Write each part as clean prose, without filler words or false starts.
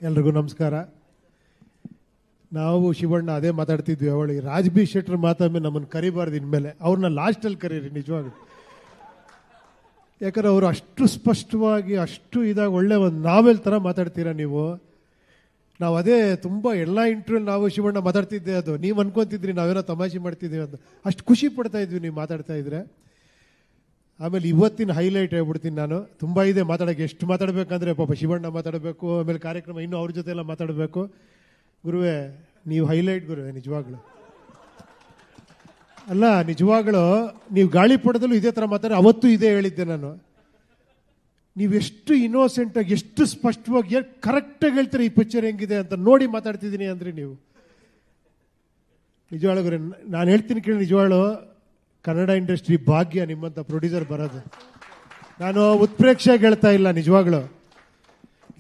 ಎಲ್ರಿಗೂ ನಮಸ್ಕಾರ. ನಾವು ಶಿವಣ್ಣ ಅದೇ ಮಾತಾಡ್ತಿದ್ವಿ, ಅವಳಿಗೆ ರಾಜ್ ಬಿ ಶೆಟ್ಟರ್ ಮಾತಾದ್ಮೇಲೆ ನಮ್ಮನ್ನು ಕರಿಬಾರ್ದು ಇನ್ಮೇಲೆ, ಅವ್ರನ್ನ ಲಾಸ್ಟಲ್ಲಿ ಕರೀರಿ ನಿಜವಾಗಿ. ಯಾಕಂದ್ರೆ ಅವರು ಅಷ್ಟು ಸ್ಪಷ್ಟವಾಗಿ ಅಷ್ಟು ಇದಾಗಿ ಒಳ್ಳೆ ಒಂದು ನಾವೆಲ್ ಥರ ಮಾತಾಡ್ತೀರಾ ನೀವು. ನಾವು ಅದೇ ತುಂಬ ಎಲ್ಲ ಇಂಟರ್ವ್ಯೂ ನಾವು ಶಿವಣ್ಣ ಮಾತಾಡ್ತಿದ್ದೆ, ಅದು ನೀವು ಅನ್ಕೊತಿದ್ರಿ ನಾವೇನೋ ತಮಾಷೆ ಮಾಡ್ತಿದ್ದೀವಿ ಅಂತ. ಅಷ್ಟು ಖುಷಿ ಪಡ್ತಾ ಇದ್ವಿ ನೀವು ಮಾತಾಡ್ತಾ ಇದ್ರೆ. ಆಮೇಲೆ ಇವತ್ತಿನ ಹೈಲೈಟ್ ಹೇಳ್ಬಿಡ್ತೀನಿ ನಾನು. ತುಂಬ ಇದೆ ಮಾತಾಡೋಕ್ಕೆ. ಎಷ್ಟು ಮಾತಾಡಬೇಕಂದ್ರೆ ಪಾಪ ಶಿವಣ್ಣ ಮಾತಾಡಬೇಕು, ಆಮೇಲೆ ಕಾರ್ಯಕ್ರಮ ಇನ್ನೂ ಅವ್ರ ಜೊತೆ ಎಲ್ಲ ಮಾತಾಡಬೇಕು. ಗುರುವೇ ನೀವು ಹೈಲೈಟ್ ಗುರುವೇ, ನಿಜವಾಗ್ಲು ಅಲ್ಲ, ನಿಜವಾಗ್ಲು ನೀವು ಗಾಳಿ ಪಡೆದಲ್ಲೂ ಇದೇ ಥರ ಮಾತಾಡಿ. ಅವತ್ತು ಇದೇ ಹೇಳಿದ್ದೆ ನಾನು. ನೀವೆಷ್ಟು ಇನ್ನೋಸೆಂಟಾಗಿ ಎಷ್ಟು ಸ್ಪಷ್ಟವಾಗಿ ಕರೆಕ್ಟಾಗಿ ಹೇಳ್ತೀರಿ ಈ ಪಿಕ್ಚರ್ ಹೆಂಗಿದೆ ಅಂತ ನೋಡಿ ಮಾತಾಡ್ತಿದ್ದೀನಿ ಅಂದರೆ ನೀವು ನಿಜವಾಗ್ಲು ಗುರು. ನಾನು ಹೇಳ್ತೀನಿ ಕೇಳಿ, ನಿಜವಾಗ್ಲು ಕನ್ನಡ ಇಂಡಸ್ಟ್ರಿ ಭಾಗ್ಯ ನಿಮ್ಮಂಥ ಪ್ರೊಡ್ಯೂಸರ್ ಬರೋದು. ನಾನು ಉತ್ಪ್ರೇಕ್ಷೆಯಾಗಿ ಹೇಳ್ತಾ ಇಲ್ಲ, ನಿಜವಾಗ್ಲು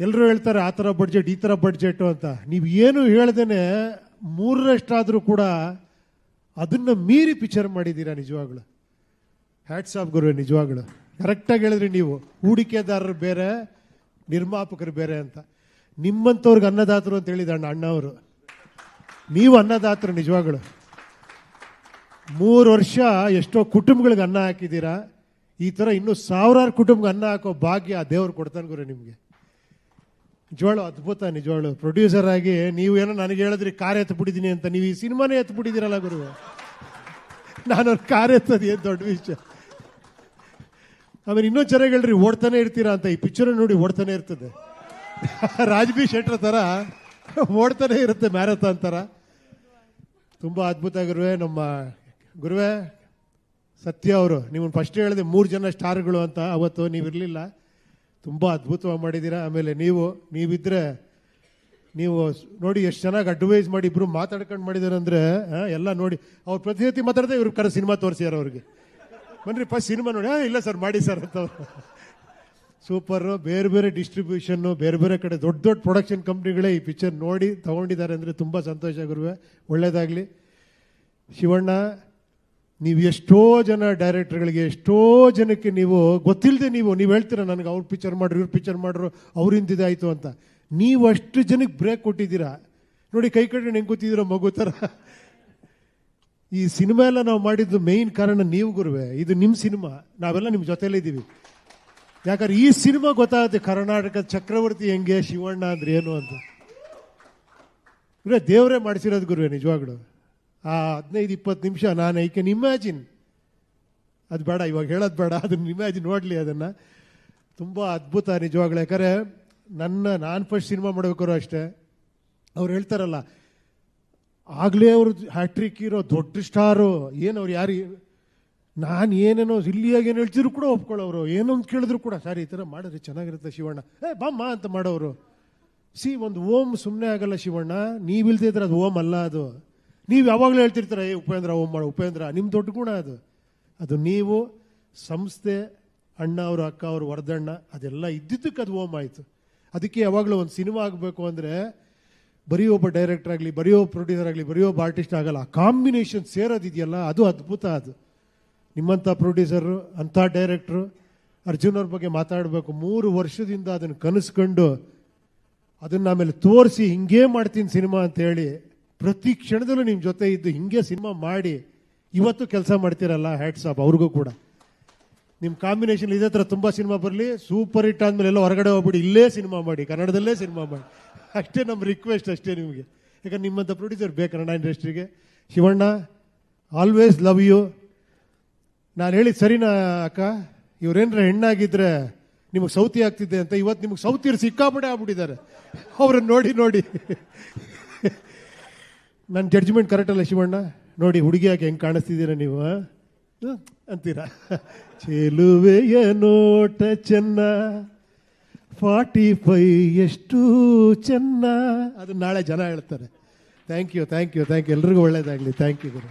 ಎಲ್ಲರೂ ಹೇಳ್ತಾರೆ ಆ ಥರ ಬಡ್ಜೆಟ್ ಈ ಥರ ಬಡ್ಜೆಟು ಅಂತ. ನೀವು ಏನು ಹೇಳ್ದೇನೆ 3ರಷ್ಟಾದರೂ ಕೂಡ ಅದನ್ನು ಮೀರಿ ಪಿಕ್ಚರ್ ಮಾಡಿದ್ದೀರಾ. ನಿಜವಾಗ್ಲು ಹ್ಯಾಟ್ಸ್ ಆಫ್ ಗುರು, ನಿಜವಾಗ್ಲು ಕರೆಕ್ಟಾಗಿ ಹೇಳಿದ್ರಿ ನೀವು. ಹೂಡಿಕೆದಾರರು ಬೇರೆ, ನಿರ್ಮಾಪಕರು ಬೇರೆ ಅಂತ. ನಿಮ್ಮಂಥವ್ರಿಗೆ ಅನ್ನದಾತರು ಅಂತ ಹೇಳಿದ ಅಣ್ಣ ಅವರು. ನೀವು ಅನ್ನದಾತರು ನಿಜವಾಗ್ಲು. 3 ವರ್ಷ ಎಷ್ಟೋ ಕುಟುಂಬಗಳಿಗೆ ಅನ್ನ ಹಾಕಿದ್ದೀರಾ. ಈ ಥರ ಇನ್ನೂ ಸಾವಿರಾರು ಕುಟುಂಬಕ್ಕೆ ಅನ್ನ ಹಾಕೋ ಭಾಗ್ಯ ಆ ದೇವ್ರು ಕೊಡ್ತಾನೆ ಗುರು ನಿಮಗೆ. ನಿಜವಾಳು ಅದ್ಭುತ. ನಿಜವಾಳು ಪ್ರೊಡ್ಯೂಸರ್ ಆಗಿ ನೀವು ಏನೋ ನನಗೆ ಹೇಳಿದ್ರಿ ಕಾರ್ ಎತ್ಬಿಟ್ಟಿದ್ದೀನಿ ಅಂತ. ನೀವು ಈ ಸಿನಿಮಾನೇ ಎತ್ಬಿಟ್ಟಿದ್ದೀರಲ್ಲ ಗುರು. ನಾನೊಂದು ಕಾರ್ ಎತ್ತೋದು ಏನು ದೊಡ್ಡ ವಿಷಯ. ಆಮೇಲೆ ಇನ್ನೊಂದು ಚೆನ್ನಾಗಿ ಹೇಳ್ರಿ, ಓಡ್ತಾನೆ ಇರ್ತೀರಾ ಅಂತ. ಈ ಪಿಕ್ಚರ್ ನೋಡಿ ಓಡ್ತಾನೆ ಇರ್ತದೆ. ರಾಜ್ ಬಿ ಶೆಟ್ಟರ್ ಥರ ಓಡ್ತಾನೆ ಇರುತ್ತೆ, ಮ್ಯಾರಥಾನ್ ಥರ. ತುಂಬ ಅದ್ಭುತ ಗುರುವೇ. ನಮ್ಮ ಗುರುವೇ ಸತ್ಯ ಅವರು, ನೀವು ಫಸ್ಟ್ ಹೇಳಿದೆ 3 ಜನ ಸ್ಟಾರ್ಗಳು ಅಂತ. ಅವತ್ತು ನೀವಿರಲಿಲ್ಲ. ತುಂಬ ಅದ್ಭುತವಾಗಿ ಮಾಡಿದ್ದೀರಾ. ಆಮೇಲೆ ನೀವಿದ್ರೆ ನೀವು ನೋಡಿ ಎಷ್ಟು ಚೆನ್ನಾಗಿ ಅಡ್ವೈಸ್ ಮಾಡಿ ಇಬ್ಬರು ಮಾತಾಡ್ಕೊಂಡು ಮಾಡಿದ್ದಾರೆ ಅಂದರೆ ಎಲ್ಲ ನೋಡಿ. ಅವ್ರು ಪ್ರತಿ ಮಾತಾಡ್ದೆ ಇವ್ರ ಕರೆ ಸಿನಿಮಾ ತೋರಿಸ್ಯಾರ ಅವ್ರಿಗೆ. ಬನ್ರಿ ಫಸ್ಟ್ ಸಿನಿಮಾ ನೋಡಿ. ಇಲ್ಲ ಸರ್ ಮಾಡಿ ಸರ್ ಅಂತ. ಸೂಪರು. ಬೇರೆ ಬೇರೆ ಡಿಸ್ಟ್ರಿಬ್ಯೂಷನ್ನು, ಬೇರೆ ಬೇರೆ ಕಡೆ ದೊಡ್ಡ ದೊಡ್ಡ ಪ್ರೊಡಕ್ಷನ್ ಕಂಪ್ನಿಗಳೇ ಈ ಪಿಕ್ಚರ್ ನೋಡಿ ತಗೊಂಡಿದ್ದಾರೆ ಅಂದರೆ ತುಂಬ ಸಂತೋಷ ಗುರುವೆ. ಒಳ್ಳೆಯದಾಗಲಿ. ಶಿವಣ್ಣ, ನೀವು ಎಷ್ಟೋ ಜನ ಡೈರೆಕ್ಟರ್ಗಳಿಗೆ, ಎಷ್ಟೋ ಜನಕ್ಕೆ ನೀವು ಗೊತ್ತಿಲ್ಲದೆ ನೀವು ಹೇಳ್ತೀರ ನನಗೆ ಅವ್ರು ಪಿಕ್ಚರ್ ಮಾಡ್ರು, ಇವ್ರು ಪಿಕ್ಚರ್ ಮಾಡ್ರು, ಅವ್ರಿಂದಿದೆ ಆಯಿತು ಅಂತ. ನೀವು ಅಷ್ಟು ಜನಕ್ಕೆ ಬ್ರೇಕ್ ಕೊಟ್ಟಿದ್ದೀರಾ ನೋಡಿ. ಕೈ ಕಟ್ಕೊಂಡು ಹೆಂಗೆ ಕೂತಿದ್ದೀರೋ ಮಗು ಥರ. ಈ ಸಿನಿಮಾ ಎಲ್ಲ ನಾವು ಮಾಡಿದ್ದು ಮೇಯ್ನ್ ಕಾರಣ ನೀವು ಗುರುವೆ. ಇದು ನಿಮ್ಮ ಸಿನಿಮಾ, ನಾವೆಲ್ಲ ನಿಮ್ಮ ಜೊತೆಲೇ ಇದ್ದೀವಿ. ಯಾಕಂದ್ರೆ ಈ ಸಿನಿಮಾ ಗೊತ್ತಾಗುತ್ತೆ ಕರ್ನಾಟಕದ ಚಕ್ರವರ್ತಿ ಹೆಂಗೆ, ಶಿವಣ್ಣ ಅಂದ್ರೆ ಏನು ಅಂತ. ಗುರುವೆ ದೇವರೇ ಮಾಡಿಸಿರೋದು ಗುರುವೆ. ನಿಜವಾಗ್ಲು ಆ 15-20 ನಿಮಿಷ ನಾನು ಐ ಕ್ಯಾನ್ ಇಮ್ಯಾಜಿನ್. ಅದು ಬೇಡ ಇವಾಗ ಹೇಳೋದು ಬೇಡ, ಅದನ್ನ ಇಮ್ಯಾಜಿನ್ ನೋಡಲಿ ಅದನ್ನು. ತುಂಬ ಅದ್ಭುತ ನಿಜವಾಗ್ಲು. ಯಾಕಂದರೆ ನಾನು ಫಸ್ಟ್ ಸಿನಿಮಾ ಮಾಡಬೇಕಾದ್ರು ಅಷ್ಟೇ, ಅವ್ರು ಹೇಳ್ತಾರಲ್ಲ ಆಗಲೇ ಅವರು ಹ್ಯಾಟ್ರಿಕ್ ಇರೋ ದೊಡ್ಡ ಸ್ಟಾರು ಏನು, ಅವ್ರು ಯಾರು ನಾನು ಏನೇನೋ ಇಲ್ಲಿಯಾಗಿ ಏನು ಹೇಳ್ತಿದ್ರು ಕೂಡ ಒಪ್ಕೊಳ್ಳೋರು. ಏನೋ ಅಂತ ಕೇಳಿದ್ರು ಕೂಡ ಸರ್ ಈ ಥರ ಮಾಡಿದ್ರೆ ಚೆನ್ನಾಗಿರುತ್ತೆ ಶಿವಣ್ಣ, ಬಾಮ್ಮ ಅಂತ ಮಾಡೋರು. ಒಂದು ಓಮ್ ಸುಮ್ಮನೆ ಆಗಲ್ಲ ಶಿವಣ್ಣ. ನೀವಿಲ್ದೇ ಇದ್ರೆ ಅದು ಓಮ್ ಅಲ್ಲ. ಅದು ನೀವು ಯಾವಾಗಲೂ ಹೇಳ್ತಿರ್ತಾರೆ ಉಪೇಂದ್ರ ಓಮ್ ಮಾಡು ಉಪೇಂದ್ರ. ನಿಮ್ಮ ದೊಡ್ಡ ಗುಣ ಅದು ನೀವು ಸಂಸ್ಥೆ, ಅಣ್ಣ ಅವರು, ಅಕ್ಕ ಅವರು, ವರದಣ್ಣ ಅದೆಲ್ಲ ಇದ್ದಿದ್ದಕ್ಕೆ ಅದು ಓಮ್ ಆಯಿತು. ಅದಕ್ಕೆ ಯಾವಾಗಲೂ ಒಂದು ಸಿನಿಮಾ ಆಗಬೇಕು ಅಂದರೆ ಬರೀ ಒಬ್ಬ ಡೈರೆಕ್ಟರ್ ಆಗಲಿ, ಬರೀ ಒಬ್ಬ ಪ್ರೊಡ್ಯೂಸರ್ ಆಗಲಿ, ಬರೀ ಒಬ್ಬ ಆರ್ಟಿಸ್ಟ್ ಆಗಲ್ಲ. ಆ ಕಾಂಬಿನೇಷನ್ ಸೇರೋದಿದೆಯಲ್ಲ ಅದು ಅದ್ಭುತ. ಅದು ನಿಮ್ಮಂಥ ಪ್ರೊಡ್ಯೂಸರು, ಅಂಥ ಡೈರೆಕ್ಟ್ರು ಅರ್ಜುನ್ ಅವ್ರ ಬಗ್ಗೆ ಮಾತಾಡಬೇಕು. 3 ವರ್ಷದಿಂದ ಅದನ್ನು ಕನಸ್ಕೊಂಡು ಅದನ್ನು ಆಮೇಲೆ ತೋರಿಸಿ ಹಿಂಗೇ ಮಾಡ್ತೀನಿ ಸಿನಿಮಾ ಅಂತೇಳಿ ಪ್ರತಿ ಕ್ಷಣದಲ್ಲೂ ನಿಮ್ಮ ಜೊತೆ ಇದ್ದು ಹಿಂಗೆ ಸಿನಿಮಾ ಮಾಡಿ ಇವತ್ತು ಕೆಲಸ ಮಾಡ್ತೀರಲ್ಲ, ಹ್ಯಾಟ್ಸ್ ಆಫ್ ಅವ್ರಿಗೂ ಕೂಡ. ನಿಮ್ಮ ಕಾಂಬಿನೇಷನ್ ಇದೇ ಥರ ತುಂಬ ಸಿನಿಮಾ ಬರಲಿ. ಸೂಪರ್ ಹಿಟ್ ಆದಮೇಲೆ ಎಲ್ಲ ಹೊರಗಡೆ ಹೋಗ್ಬಿಡಿ, ಇಲ್ಲೇ ಸಿನಿಮಾ ಮಾಡಿ, ಕನ್ನಡದಲ್ಲೇ ಸಿನಿಮಾ ಮಾಡಿ. ಅಷ್ಟೇ ನಮ್ಮ ರಿಕ್ವೆಸ್ಟ್ ಅಷ್ಟೇ ನಿಮಗೆ. ಯಾಕಂದ್ರೆ ನಿಮ್ಮಂಥ ಪ್ರೊಡ್ಯೂಸರ್ ಬೇಕು ಕನ್ನಡ ಇಂಡಸ್ಟ್ರಿಗೆ. Shivanna, always love you. ನಾನು ಹೇಳಿದ್ದು ಸರಿನಾ ಅಕ್ಕ? ಇವ್ರೇನ್ರ ಹೆಣ್ಣಾಗಿದ್ದರೆ ನಿಮಗೆ ಸೌತಿ ಆಗ್ತಿದ್ದೆ ಅಂತ. ಇವತ್ತು ನಿಮಗೆ ಸೌತಿಯರು ಸಿಕ್ಕಾಪಟ್ಟೆ ಆಗ್ಬಿಟ್ಟಿದ್ದಾರೆ ಅವ್ರನ್ನ ನೋಡಿ ನೋಡಿ. ನನ್ನ ಜಡ್ಜ್ಮೆಂಟ್ ಕರೆಕ್ಟ್ ಅಲ್ಲ ಶಿವಣ್ಣ? ನೋಡಿ ಹುಡುಗಿಯಾಗಿ ಹೆಂಗೆ ಕಾಣಿಸ್ತಿದ್ದೀರ ನೀವು ಅಂತೀರಾ. ಚೆಲುವೆಯ ನೋಟ ಚೆನ್ನ, 45 ಎಷ್ಟು ಚೆನ್ನ. ಅದು ನಾಳೆ ಜನ ಹೇಳ್ತಾರೆ. ಥ್ಯಾಂಕ್ ಯು ಎಲ್ರಿಗೂ ಒಳ್ಳೇದಾಗಲಿ. Thank you Guru.